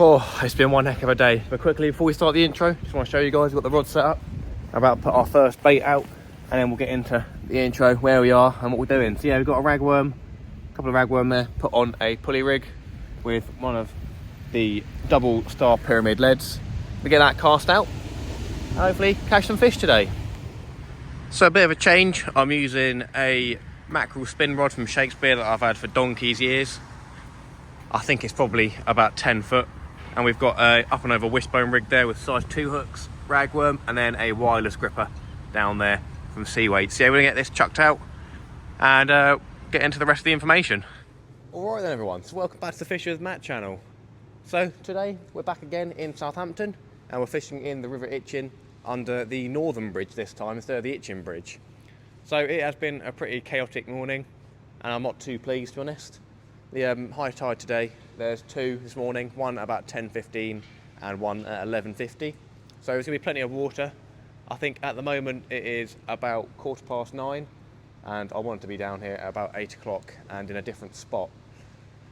Oh, it's been one heck of a day. But quickly, before we start the intro, just want to show you guys, we've got the rod set up. I'm about to put our first bait out, and then we'll get into the intro, where we are and what we're doing. So yeah, we've got a ragworm, a couple of ragworm there, put on a pulley rig with one of the double star pyramid leads. We get that cast out, and hopefully catch some fish today. So a bit of a change, I'm using a mackerel spin rod from Shakespeare that I've had for donkey's years. I think it's probably about 10 foot. And we've got a up and over wishbone rig there with size 2 hooks, ragworm, and then a wireless gripper down there from Seaweight. So yeah, we're gonna get this chucked out and get into the rest of the information. All right then everyone, so welcome back to the Fish with Matt channel. So today we're back again in Southampton and we're fishing in the River Itchen under the Northam bridge this time instead of the Itchen bridge. So it has been a pretty chaotic morning and I'm not too pleased, to be honest. The high tide today, there's two this morning, one about 10:15 and one at 11:50. So there's gonna be plenty of water. I think at the moment it is about 9:15 and I want to be down here at about 8 o'clock and in a different spot.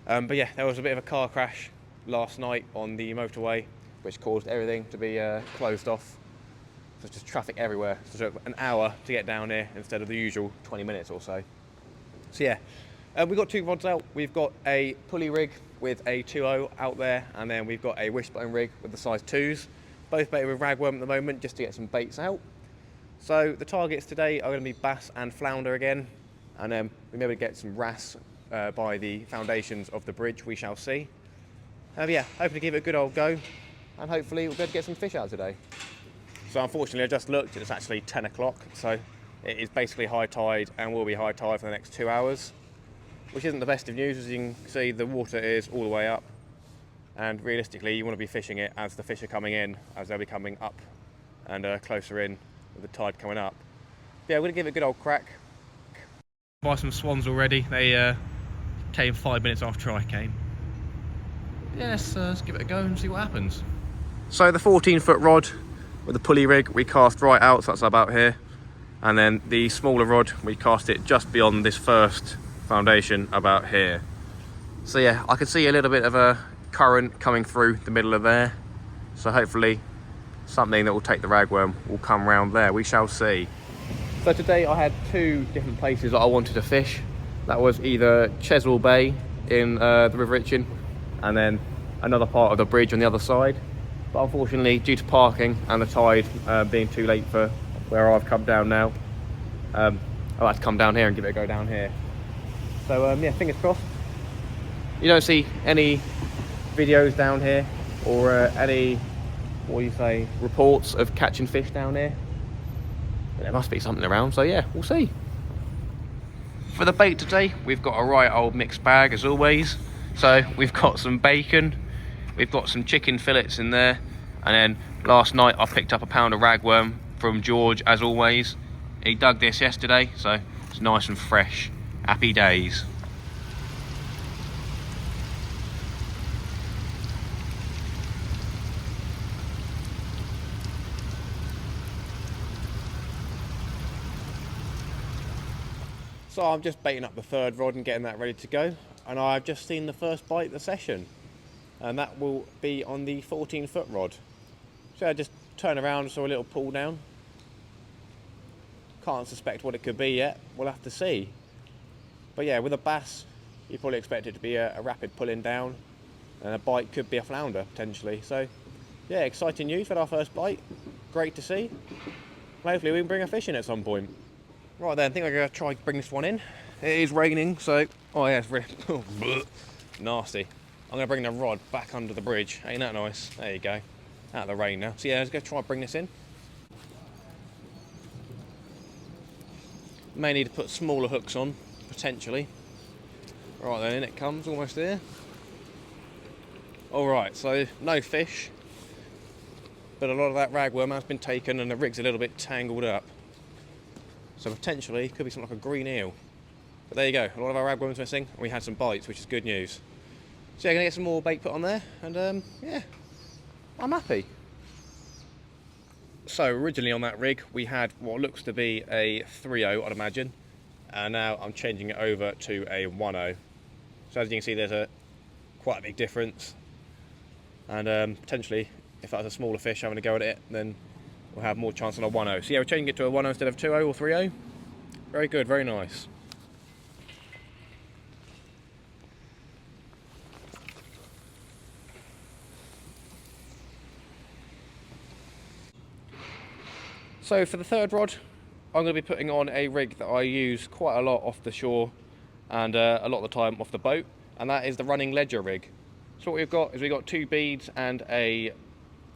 But yeah, there was a bit of a car crash last night on the motorway which caused everything to be closed off. So it's just traffic everywhere. So it took an hour to get down here instead of the usual 20 minutes or so. So yeah. We've got two rods out. We've got a pulley rig with a 2.0 out there, and then we've got a wishbone rig with the size 2s. Both baited with ragworm at the moment, just to get some baits out. So the targets today are going to be bass and flounder again, and then we may be able to get some wrasse by the foundations of the bridge. We shall see. Yeah, hoping to give it a good old go, and hopefully we'll be able to get some fish out today. So unfortunately, I just looked. It's actually 10 o'clock, so it is basically high tide, and will be high tide for the next 2 hours. Which isn't the best of news. As you can see, the water is all the way up, and realistically you want to be fishing it as the fish are coming in, as they'll be coming up and closer in with the tide coming up. But yeah, we're going to give it a good old crack. Buy some swans already. They came 5 minutes after I came. Yeah, let's give it a go and see what happens. So the 14-foot rod with the pulley rig we cast right out, so that's about here, and then the smaller rod we cast it just beyond this first foundation about here. So yeah, I can see a little bit of a current coming through the middle of there, so hopefully something that will take the ragworm will come round there. We shall see. So today I had two different places that I wanted to fish. That was either Chesil Bay in the River Itchen and then another part of the bridge on the other side, but unfortunately due to parking and the tide being too late for where I've come down now, I'll have to come down here and give it a go down here. So yeah, fingers crossed. You don't see any videos down here or any, what do you say, reports of catching fish down here. But there must be something around, so yeah, we'll see. For the bait today, we've got a right old mixed bag as always. So we've got some bacon, we've got some chicken fillets in there, and then last night I picked up a pound of ragworm from George as always. He dug this yesterday, so it's nice and fresh. Happy days. So I'm just baiting up the third rod and getting that ready to go, and I've just seen the first bite of the session, and that will be on the 14-foot rod. So I just turn around and saw a little pull down. Can't suspect what it could be yet, we'll have to see. But yeah, with a bass, you probably expect it to be a rapid pulling down, and a bite could be a flounder potentially. So yeah, exciting news for our first bite. Great to see. Hopefully we can bring a fish in at some point. Right then, I think I'm going to try bring this one in. It is raining, so oh yeah, it's really nasty. I'm going to bring the rod back under the bridge. Ain't that nice? There you go. Out of the rain now. So yeah, let's go try bring this in. May need to put smaller hooks on, potentially. Right then, in it comes, almost there. Alright, so no fish, but a lot of that ragworm has been taken and the rig's a little bit tangled up. So potentially, could be something like a green eel. But there you go, a lot of our ragworm's missing, and we had some bites, which is good news. So yeah, gonna get some more bait put on there, and yeah, I'm happy. So originally on that rig, we had what looks to be a 3.0, I'd imagine, and now I'm changing it over to a 1.0. So as you can see, there's quite a big difference. and potentially, if that's a smaller fish having a go at it, then we'll have more chance on a 1-0. So yeah, we're changing it to a 1-0 instead of 2-0 or 3-0. Very good, very nice. So for the third rod, I'm going to be putting on a rig that I use quite a lot off the shore and a lot of the time off the boat, and that is the running ledger rig. So what we've got is we've got 2 beads and a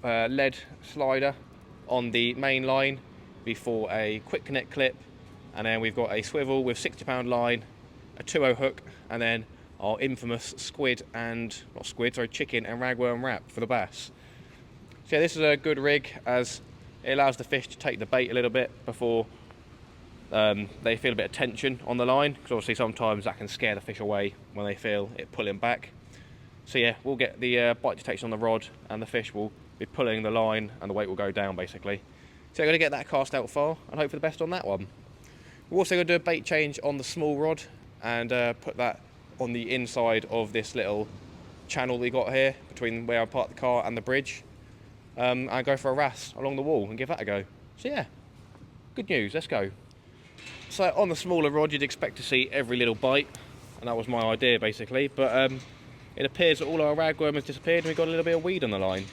lead slider on the main line before a quick connect clip, and then we've got a swivel with 60-pound line, a 2-0 hook, and then our infamous chicken and ragworm wrap for the bass. So yeah, this is a good rig as it allows the fish to take the bait a little bit before they feel a bit of tension on the line, because obviously sometimes that can scare the fish away when they feel it pulling back. So yeah, we'll get the bite detection on the rod and the fish will be pulling the line and the weight will go down basically. So I'm going to get that cast out far and hope for the best on that one. We're also going to do a bait change on the small rod and put that on the inside of this little channel we got here between where I parked the car and the bridge. And go for a wrasse along the wall and give that a go. So yeah, good news, let's go. So on the smaller rod you'd expect to see every little bite, and that was my idea basically, but it appears that all our ragworm has disappeared and we've got a little bit of weed on the line.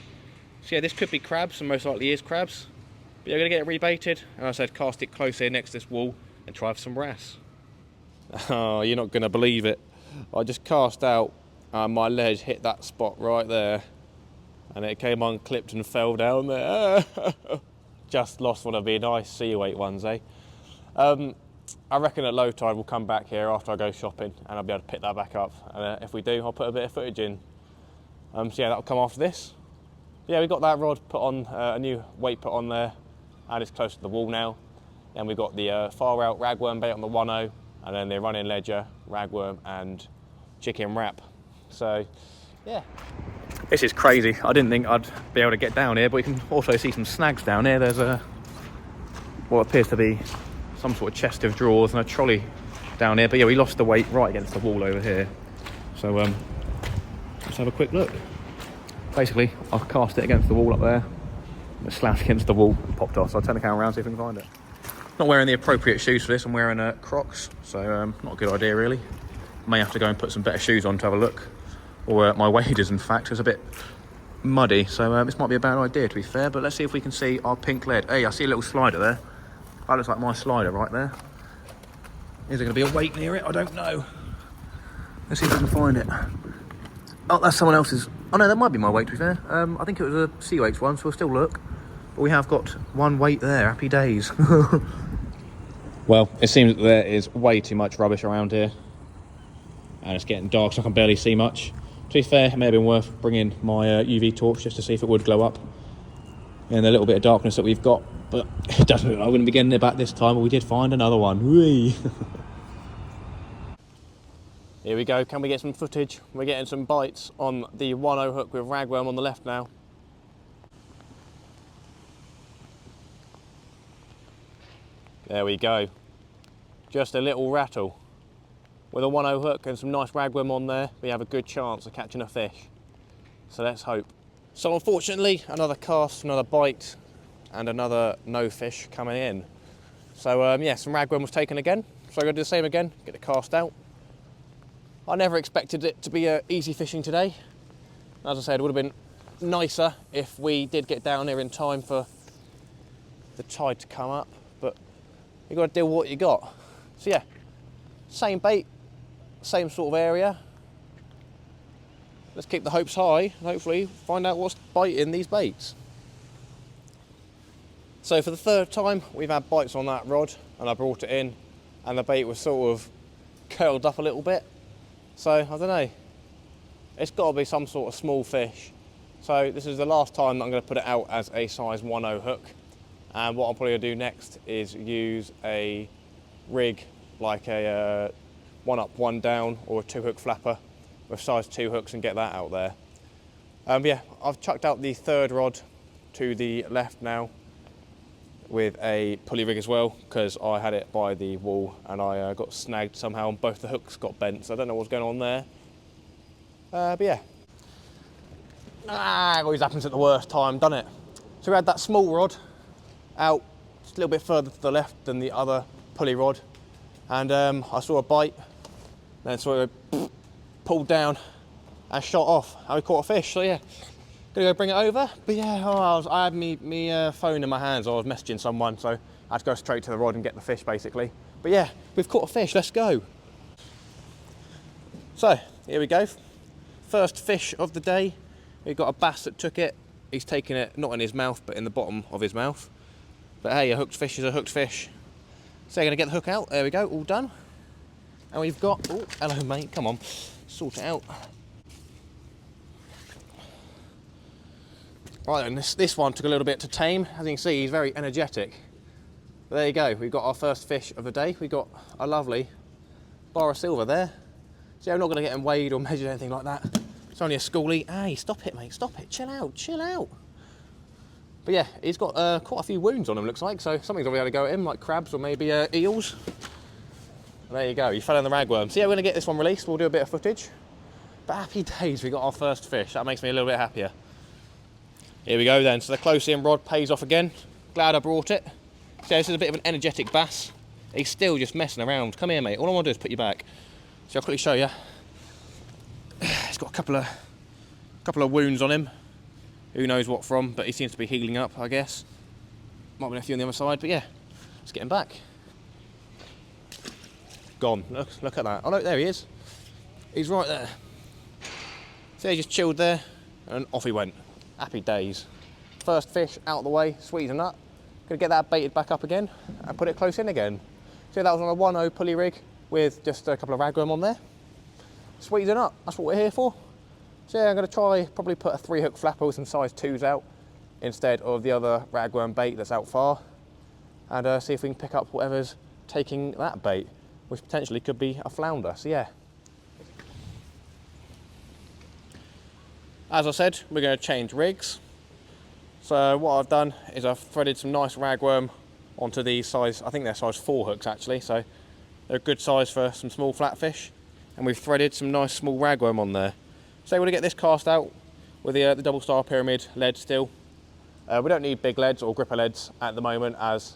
So yeah, this could be crabs, and most likely is crabs, but yeah, we're going to get it rebaited, and I said cast it close here next to this wall and try for some wrasse. Oh, you're not going to believe it. I just cast out and my lead hit that spot right there. And it came unclipped and fell down there. Just lost one of the nice sea weight ones, eh? I reckon at low tide we'll come back here after I go shopping and I'll be able to pick that back up. And if we do, I'll put a bit of footage in. So yeah, that'll come after this. Yeah, we got that rod put on, a new weight put on there, and it's close to the wall now. Then we've got the far out ragworm bait on the 1-0, and then the running ledger, ragworm and chicken wrap. So yeah. This is crazy. I didn't think I'd be able to get down here, but you can also see some snags down here. There's what appears to be some sort of chest of drawers and a trolley down here. But yeah, we lost the weight right against the wall over here. So let's have a quick look. Basically, I've cast it against the wall up there. It slashed against the wall and popped off. So I'll turn the camera around, see if we can find it. Not wearing the appropriate shoes for this. I'm wearing Crocs, so not a good idea really. May have to go and put some better shoes on to have a look. Or my waders, in fact. It's a bit muddy, so this might be a bad idea to be fair, but let's see if we can see our pink lead. Hey, I see a little slider there. That looks like my slider right there. Is there going to be a weight near it? I don't know. Let's see if we can find it. Oh, that's someone else's. Oh no, that might be my weight to be fair. I think it was a sea weights one, so we'll still look. But we have got one weight there, happy days. Well, it seems that there is way too much rubbish around here. And it's getting dark, so I can barely see much. To be fair, it may have been worth bringing my UV torch just to see if it would glow up in the little bit of darkness that we've got, but it doesn't. I wouldn't be getting it back this time, but we did find another one. Whee! Here we go. Can we get some footage? We're getting some bites on the 1-0 hook with ragworm on the left now. There we go. Just a little rattle. With a 1-0 hook and some nice ragworm on there, we have a good chance of catching a fish. So let's hope. So unfortunately, another cast, another bite, and another no fish coming in. So yeah, some ragworm was taken again. So I'm going to do the same again, get the cast out. I never expected it to be easy fishing today. As I said, it would have been nicer if we did get down here in time for the tide to come up, but you've got to deal with what you got. So yeah, same bait, same sort of area. Let's keep the hopes high and hopefully find out what's biting these baits. So for the third time, we've had bites on that rod and I brought it in and the bait was sort of curled up a little bit. So I don't know, it's got to be some sort of small fish. So this is the last time that I'm going to put it out as a size 1-0 hook. And what I'm probably going to do next is use a rig like a 1 up, 1 down or a 2 hook flapper with size 2 hooks and get that out there. Yeah, I've chucked out the third rod to the left now with a pulley rig as well because I had it by the wall and I got snagged somehow and both the hooks got bent, so I don't know what's going on there. But yeah. Ah, always happens at the worst time, doesn't it? So we had that small rod out just a little bit further to the left than the other pulley rod, and I saw a bite, then sort of pulled down and shot off, and we caught a fish. So yeah, gonna go bring it over. But yeah, I had me phone in my hands. I was messaging someone, so I had to go straight to the rod and get the fish basically. But yeah, we've caught a fish. Let's go. So here we go. First fish of the day. We've got a bass that took it. He's taking it not in his mouth, but in the bottom of his mouth. But hey, a hooked fish is a hooked fish. So you're gonna get the hook out. There we go, all done. And we've got, oh, hello mate, come on, sort it out. Right then, this one took a little bit to tame. As you can see, he's very energetic. But there you go, we've got our first fish of the day. We've got a lovely bar of silver there. So I'm not gonna get him weighed or measured or anything like that. It's only a schoolie. Hey, stop it mate, stop it, chill out, chill out. But yeah, he's got quite a few wounds on him, looks like, so something's already had to go at him, like crabs or maybe eels. There you go, he fell in the ragworm. So yeah, we're gonna get this one released, we'll do a bit of footage. But happy days, we got our first fish. That makes me a little bit happier. Here we go then, so the close-in rod pays off again. Glad I brought it. So this is a bit of an energetic bass. He's still just messing around. Come here, mate, all I wanna do is put you back. So I'll quickly show you. He's got a couple of wounds on him. Who knows what from, but he seems to be healing up, I guess. Might be a few on the other side, but yeah, let's get him back. Gone, look at that. Oh no, there he is. He's right there. So he just chilled there, and off he went. Happy days. First fish out of the way, sweet as a nut. Gonna get that baited back up again, and put it close in again. So that was on a 1.0 pulley rig, with just a couple of ragworm on there. Sweet as a nut, that's what we're here for. So yeah, I'm going to try probably put a 3-hook flapper with some size 2s out instead of the other ragworm bait that's out far, and see if we can pick up whatever's taking that bait, which potentially could be a flounder. So yeah. As I said, we're going to change rigs. So what I've done is I've threaded some nice ragworm onto these size, I think they're size 4 hooks actually, so they're a good size for some small flatfish, and we've threaded some nice small ragworm on there. So we're going to get this cast out with the double star pyramid lead still. We don't need big leads or gripper leads at the moment, as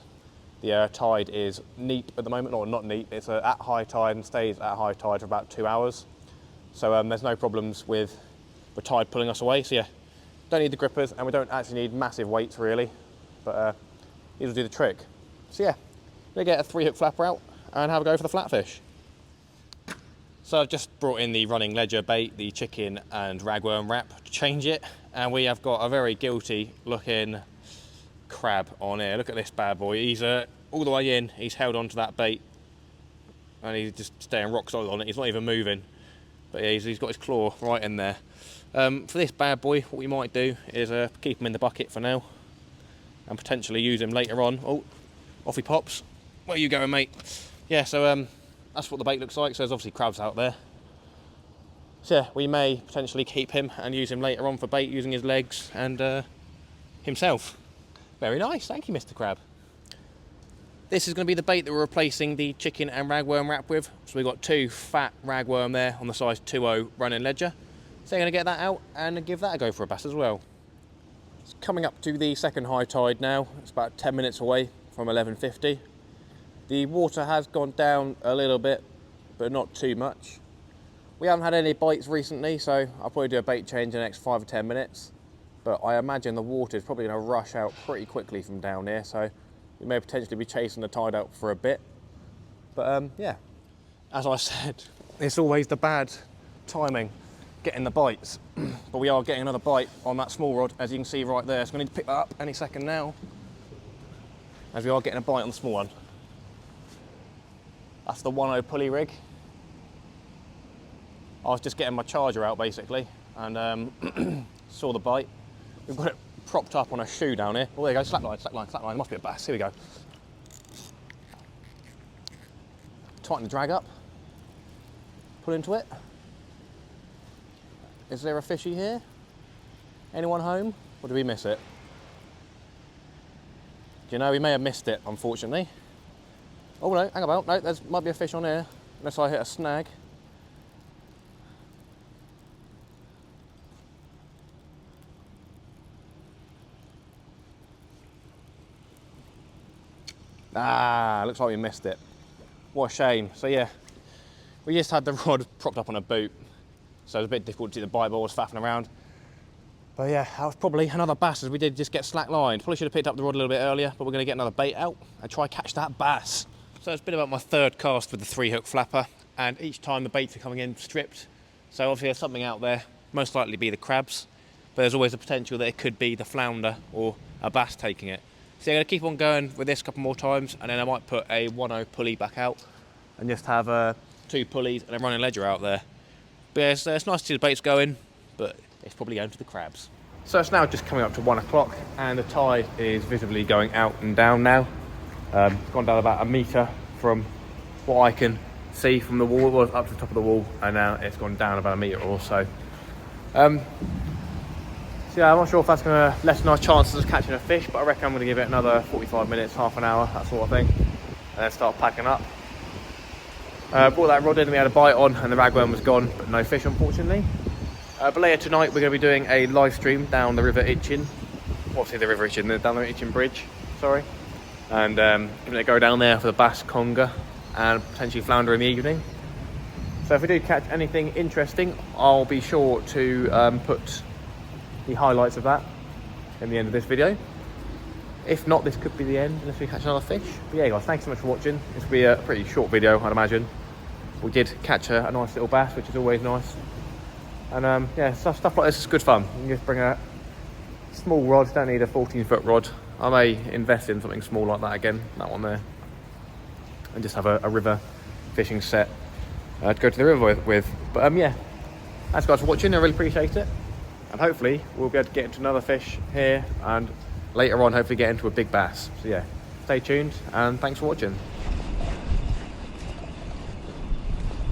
the tide is neat at the moment, or not neat, it's at high tide and stays at high tide for about 2 hours. So there's no problems with the tide pulling us away. So yeah, don't need the grippers, and we don't actually need massive weights really, but these will do the trick. So yeah, we're going to get a 3-hook flapper out and have a go for the flatfish. So I've just brought in the running ledger bait, the chicken and ragworm wrap to change it, and we have got a very guilty looking crab on here. Look at this bad boy. He's all the way in, he's held onto that bait, and he's just staying rock solid on it. He's not even moving, but yeah, he's got his claw right in there. For this bad boy, what we might do is keep him in the bucket for now, and potentially use him later on. Oh, off he pops. Where are you going, mate? Yeah, so that's what the bait looks like. So there's obviously crabs out there. So yeah, we may potentially keep him and use him later on for bait using his legs and himself. Very nice, thank you, Mr. Crab. This is going to be the bait that we're replacing the chicken and ragworm wrap with. So we've got 2 fat ragworm there on the size 2.0 running ledger. So I'm going to get that out and give that a go for a bass as well. It's coming up to the second high tide now. It's about 10 minutes away from 11:50. The water has gone down a little bit, but not too much. We haven't had any bites recently, so I'll probably do a bait change in the next 5 or 10 minutes. But I imagine the water is probably going to rush out pretty quickly from down here, so we may potentially be chasing the tide out for a bit. But yeah, as I said, it's always the bad timing getting the bites. But we are getting another bite on that small rod, as you can see right there. So we need to pick that up any second now, as we are getting a bite on the small one. That's the 1.0 pulley rig. I was just getting my charger out basically, and saw the bite. We've got it propped up on a shoe down here. Oh, there you go, slackline, slackline, slackline. There must be a bass. Here we go. Tighten the drag up. Pull into it. Is there a fishy here? Anyone home? Or did we miss it? Do you know, we may have missed it, unfortunately. Oh no, hang about, no, there might be a fish on here, unless I hit a snag. Ah, looks like we missed it. What a shame. So yeah, we just had the rod propped up on a boot, so it was a bit difficult to see the bite balls faffing around. But yeah, that was probably another bass, as we did just get slack lined. Probably should have picked up the rod a little bit earlier, but we're going to get another bait out and try catch that bass. So it's been about my third cast with the 3-hook flapper, and each time the baits are coming in stripped. So obviously there's something out there, most likely be the crabs, but there's always a potential that it could be the flounder or a bass taking it. So I'm going to keep on going with this a couple more times, and then I might put a 1/0 pulley back out and just have 2 pulleys and a running ledger out there. But yeah, it's nice to see the baits going, but it's probably going to the crabs. So it's now just coming up to 1 o'clock, and the tide is visibly going out and down now. It's gone down about 1 metre from what I can see from the wall. It was up to the top of the wall, and now it's gone down about 1 metre or so. So yeah, I'm not sure if that's going to lessen our chances of catching a fish, but I reckon I'm going to give it another 45 minutes, half an hour, that sort of thing, and then start packing up. Brought that rod in, we had a bite on, and the ragworm was gone, but no fish unfortunately. But later tonight we're going to be doing a live stream down the River Itchen, obviously the River Itchen, down the Itchen Bridge, sorry, and going to go down there for the bass, conger, and potentially flounder in the evening. So if we do catch anything interesting, I'll be sure to put the highlights of that in the end of this video. If not, this could be the end unless we catch another fish. But yeah guys, thanks so much for watching. This will be a pretty short video, I'd imagine. We did catch a nice little bass, which is always nice. And yeah, stuff like this is good fun. You can just bring a small rod, don't need a 14-foot rod. I may invest in something small like that again, that one there, and just have a river fishing set to go to the river with. But yeah, thanks guys for watching, I really appreciate it. And hopefully we'll be able to get into another fish here, and later on hopefully get into a big bass. So yeah, stay tuned and thanks for watching.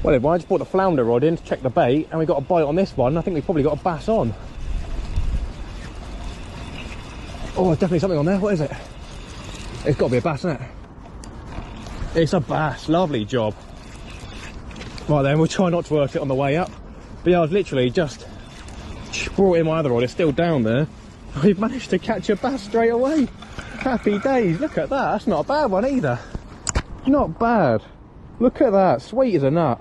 Well everyone, I just brought the flounder rod in to check the bait, and we got a bite on this one. I think we've probably got a bass on. Oh, there's definitely something on there. What is it? It's got to be a bass, isn't it? It's a bass. Lovely job. Right then, we'll try not to work it on the way up. But yeah, I was literally just brought in my other rod. It's still down there. We've managed to catch a bass straight away. Happy days. Look at that. That's not a bad one either. Not bad. Look at that. Sweet as a nut.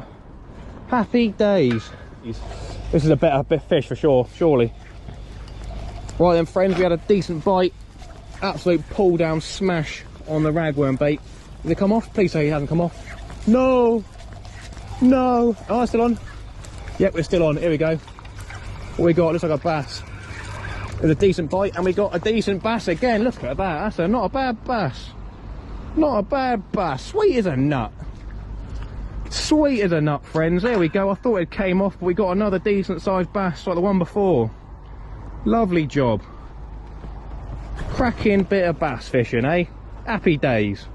Happy days. This is a better fish for sure, surely. Right then friends, we had a decent bite. Absolute pull down smash on the ragworm bait. Did it come off? Please say it hasn't come off. No! No! Oh, it's still on. Yep, we're still on. Here we go. What we got? Looks like a bass. It was a decent bite, and we got a decent bass again. Look at that. That's not a bad bass. Not a bad bass. Sweet as a nut. Sweet as a nut, friends. There we go. I thought it came off, but we got another decent sized bass like the one before. Lovely job. Cracking bit of bass fishing, eh? Happy days.